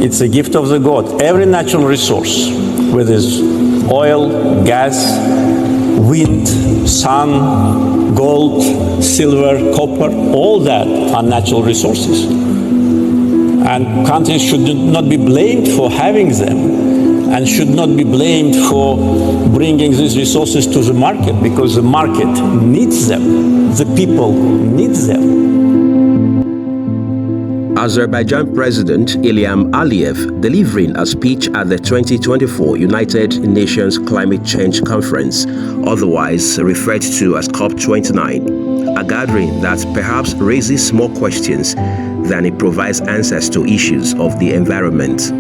It's a gift of the God. Every natural resource, whether it's oil, gas, wind, sun, gold, silver, copper, all that are natural resources. And countries should not be blamed for having them and should not be blamed for bringing these resources to the market, because the market needs them, the people need them. Azerbaijan President Ilham Aliyev delivering a speech at the 2024 United Nations Climate Change Conference, otherwise referred to as COP29, a gathering that perhaps raises more questions than it provides answers to issues of the environment.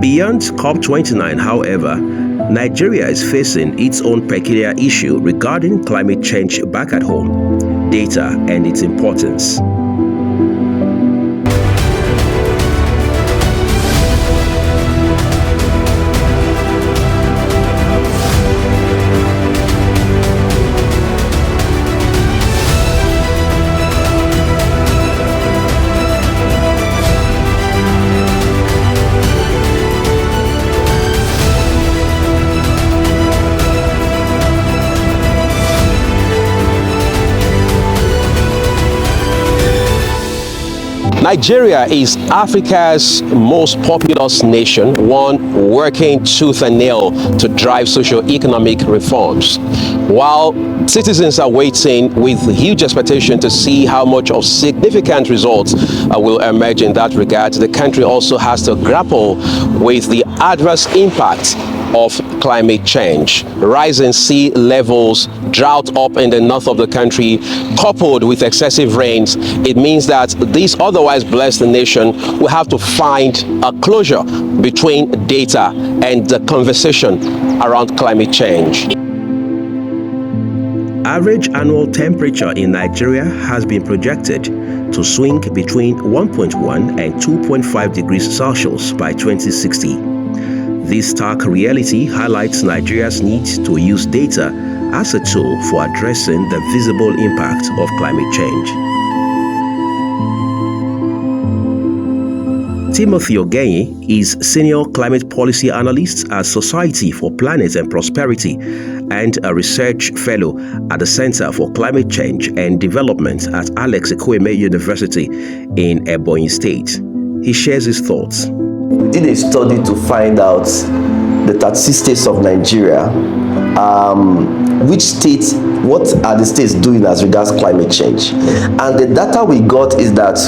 Beyond COP29, however, Nigeria is facing its own peculiar issue regarding climate change back at home, data and its importance. Nigeria is Africa's most populous nation, one working tooth and nail to drive socio-economic reforms. While citizens are waiting with huge expectation to see how much of significant results will emerge in that regard, the country also has to grapple with the adverse impact of climate change. Rising sea levels, drought up in the north of the country, coupled with excessive rains, it means that this otherwise blessed nation will have to find a closure between data and the conversation around climate change. Average annual temperature in Nigeria has been projected to swing between 1.1 and 2.5 degrees Celsius by 2060. This stark reality highlights Nigeria's need to use data as a tool for addressing the visible impact of climate change. Timothy Ogenye is Senior Climate Policy Analyst at Society for Planet and Prosperity and a Research Fellow at the Center for Climate Change and Development at Alex Ekwueme University in Ebonyi State. He shares his thoughts. We did a study to find out the 36 states of Nigeria, what are the states doing as regards climate change. And the data we got is that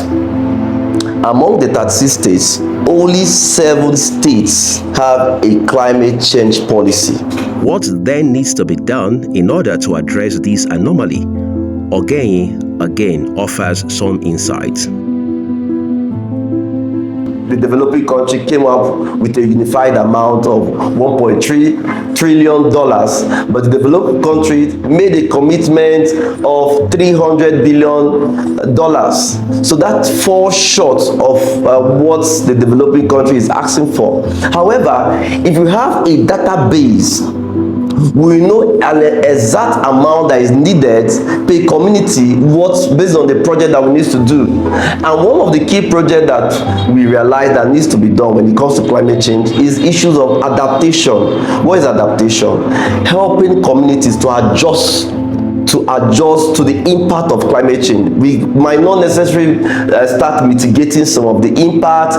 among the 36 states, only 7 states have a climate change policy. What then needs to be done in order to address this anomaly? Ogenye again offers some insights. The developing country came up with a unified amount of $1.3 trillion, but the developing country made a commitment of $300 billion. So that falls short of what the developing country is asking for. However, if you have a database, we know an exact amount that is needed per community, based on the project that we need to do. And one of the key projects that we realize that needs to be done when it comes to climate change is issues of adaptation. What is adaptation? Helping communities to adjust to the impact of climate change. We might not necessarily start mitigating some of the impact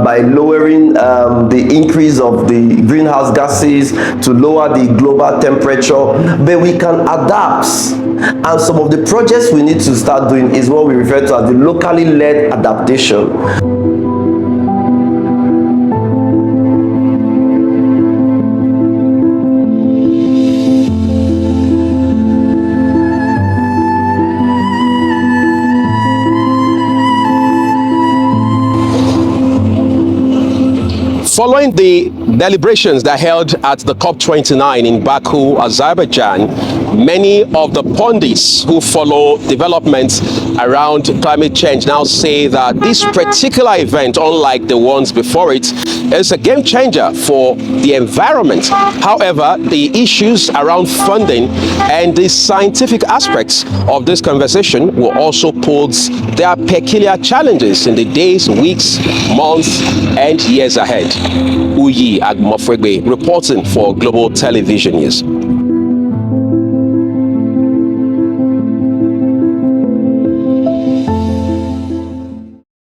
by lowering the increase of the greenhouse gases to lower the global temperature, but we can adapt. And some of the projects we need to start doing is what we refer to as the locally led adaptation. Following the deliberations that held at the COP29 in Baku, Azerbaijan, Many of the pundits who follow developments around climate change now say that this particular event, unlike the ones before it, is a game changer for the environment. However, the issues around funding and the scientific aspects of this conversation will also pose their peculiar challenges in the days, weeks, months, and years ahead. Uyi Agmofregbe reporting for Global Television News.